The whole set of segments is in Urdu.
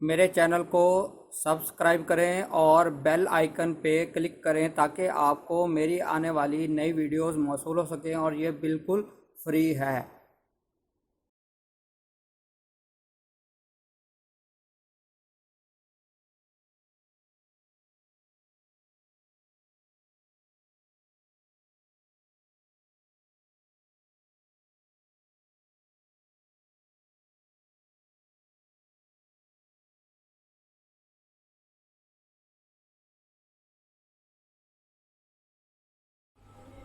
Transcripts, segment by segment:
میرے چینل کو سبسکرائب کریں اور بیل آئیکن پہ کلک کریں تاکہ آپ کو میری آنے والی نئی ویڈیوز موصول ہو سکیں، اور یہ بالکل فری ہے۔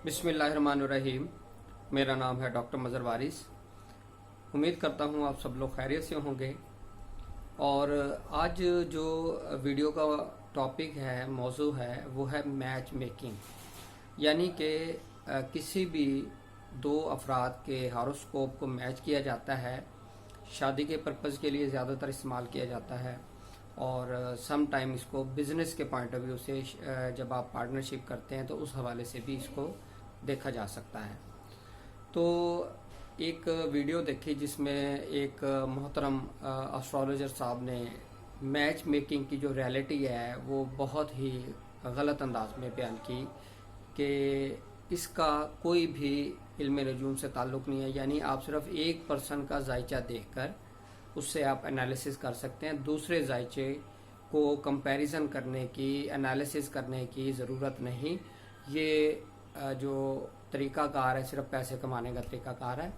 بسم اللہ الرحمن الرحیم۔ میرا نام ہے ڈاکٹر مظہر وارث۔ امید کرتا ہوں آپ سب لوگ خیریت سے ہوں گے۔ اور آج جو ویڈیو کا ٹاپک ہے، موضوع ہے، وہ ہے میچ میکنگ، یعنی کہ کسی بھی دو افراد کے ہاروسکوپ کو میچ کیا جاتا ہے۔ شادی کے پرپز کے لیے زیادہ تر استعمال کیا جاتا ہے، اور سم ٹائم اس کو بزنس کے پوائنٹ آف ویو سے جب آپ پارٹنرشپ کرتے ہیں تو اس حوالے سے بھی اس کو دیکھا جا سکتا ہے۔ تو ایک ویڈیو دیکھی جس میں ایک محترم اسٹرالوجر صاحب نے میچ میکنگ کی جو ریالٹی ہے وہ بہت ہی غلط انداز میں بیان کی کہ اس کا کوئی بھی علم نجوم سے تعلق نہیں ہے، یعنی آپ صرف ایک پرسن کا ذائچہ دیکھ کر اس سے آپ انالیسس کر سکتے ہیں، دوسرے ذائچے کو کمپیریزن کرنے کی، انالیسس کرنے کی ضرورت نہیں۔ یہ جو طریقہ کار ہے صرف پیسے کمانے کا طریقہ کار ہے۔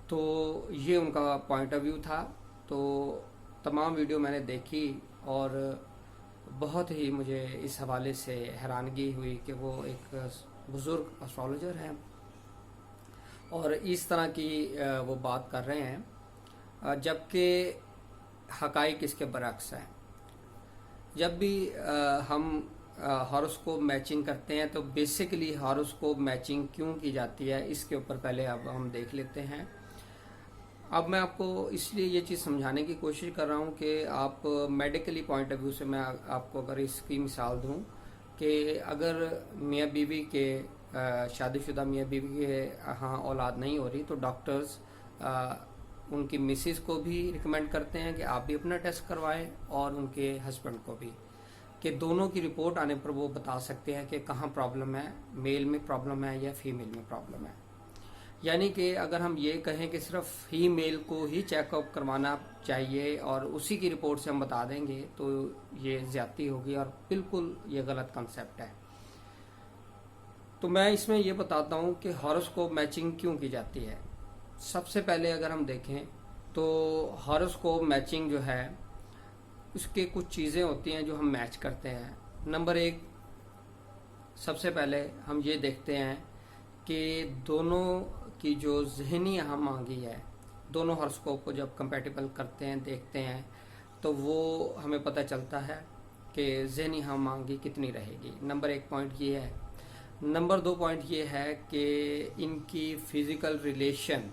تو یہ ان کا پوائنٹ آف ویو تھا۔ تو تمام ویڈیو میں نے دیکھی اور بہت ہی مجھے اس حوالے سے حیرانگی ہوئی کہ وہ ایک بزرگ اسٹرالوجر ہیں اور اس طرح کی وہ بات کر رہے ہیں، جبکہ حقائق اس کے برعکس ہیں۔ جب بھی ہم ہاروسکوپ میچنگ کرتے ہیں تو بیسیکلی ہاروسکوپ میچنگ کیوں کی جاتی ہے، اس کے اوپر پہلے اب ہم دیکھ لیتے ہیں۔ اب میں آپ کو اس لیے یہ چیز سمجھانے کی کوشش کر رہا ہوں کہ آپ میڈیکلی پوائنٹ آف ویو سے میں آپ کو اگر اس کی مثال دوں کہ اگر میاں بیوی کے شادی شدہ میاں بیوی کے ہاں اولاد نہیں ہو رہی تو ڈاکٹرز ان کی مسز کو بھی ریکمینڈ کرتے ہیں کہ آپ بھی اپنا ٹیسٹ کروائیں، اور ان کے ہسبینڈ کو بھی، کہ دونوں کی رپورٹ آنے پر وہ بتا سکتے ہیں کہ کہاں پرابلم ہے، میل میں پرابلم ہے یا فیمیل میں پرابلم ہے۔ یعنی کہ اگر ہم یہ کہیں کہ صرف ہی میل کو ہی چیک اپ کروانا چاہیے اور اسی کی رپورٹ سے ہم بتا دیں گے تو یہ زیادتی ہوگی، اور بالکل یہ غلط کنسیپٹ ہے۔ تو میں اس میں یہ بتاتا ہوں کہ ہاروسکوپ میچنگ کیوں کی جاتی ہے۔ سب سے پہلے اگر ہم دیکھیں تو ہاروسکوپ میچنگ جو ہے اس کے کچھ چیزیں ہوتی ہیں جو ہم میچ کرتے ہیں۔ نمبر ایک، سب سے پہلے ہم یہ دیکھتے ہیں کہ دونوں کی جو ذہنی ہم آہنگی ہے، دونوں ہاروسکوپ کو جب کمپیٹیبل کرتے ہیں، دیکھتے ہیں، تو وہ ہمیں پتہ چلتا ہے کہ ذہنی ہم آہنگی کتنی رہے گی۔ نمبر ایک پوائنٹ یہ ہے۔ نمبر دو پوائنٹ یہ ہے کہ ان کی فزیکل ریلیشن،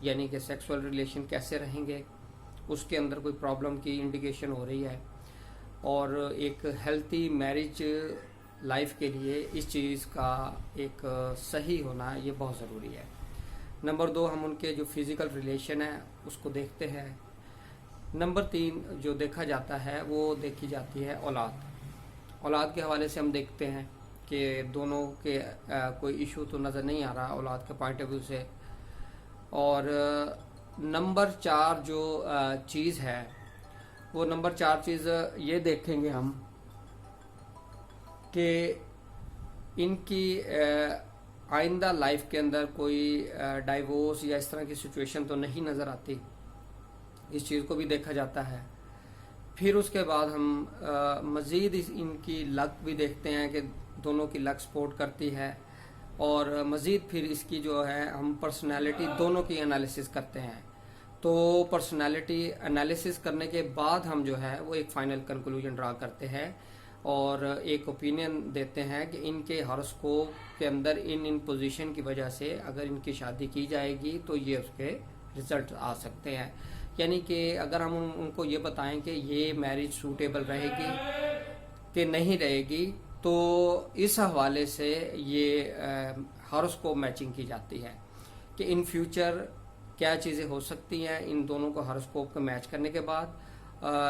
یعنی کہ سیکسول ریلیشن کیسے رہیں گے، اس کے اندر کوئی پرابلم کی انڈیکیشن ہو رہی ہے، اور ایک ہیلتھی میرج لائف کے لیے اس چیز کا ایک صحیح ہونا یہ بہت ضروری ہے۔ نمبر دو، ہم ان کے جو فزیکل ریلیشن ہے اس کو دیکھتے ہیں۔ نمبر تین جو دیکھا جاتا ہے وہ دیکھی جاتی ہے اولاد کے حوالے سے ہم دیکھتے ہیں کہ دونوں کے کوئی ایشو تو نظر نہیں آ رہا اولاد کے پوائنٹ آف ویو سے۔ اور نمبر چار جو چیز ہے وہ نمبر چار چیز یہ دیکھیں گے ہم کہ ان کی آئندہ لائف کے اندر کوئی ڈائیورس یا اس طرح کی سچویشن تو نہیں نظر آتی، اس چیز کو بھی دیکھا جاتا ہے۔ پھر اس کے بعد ہم مزید ان کی لک بھی دیکھتے ہیں کہ دونوں کی لک سپورٹ کرتی ہے، اور مزید پھر اس کی جو ہے ہم پرسنالٹی دونوں کی انالیسس کرتے ہیں۔ تو پرسنالٹی انالیسس کرنے کے بعد ہم جو ہے وہ ایک فائنل کنکلوژن ڈرا کرتے ہیں اور ایک اوپینین دیتے ہیں کہ ان کے ہاروسکوپ کے اندر ان پوزیشن کی وجہ سے اگر ان کی شادی کی جائے گی تو یہ اس کے رزلٹ آ سکتے ہیں۔ یعنی کہ اگر ہم ان کو یہ بتائیں کہ یہ میرج سوٹیبل رہے گی کہ نہیں رہے گی، تو اس حوالے سے یہ ہاروسکوپ میچنگ کی جاتی ہے کہ ان فیوچر کیا چیزیں ہو سکتی ہیں ان دونوں کو ہاروسکوپ کو میچ کرنے کے بعد،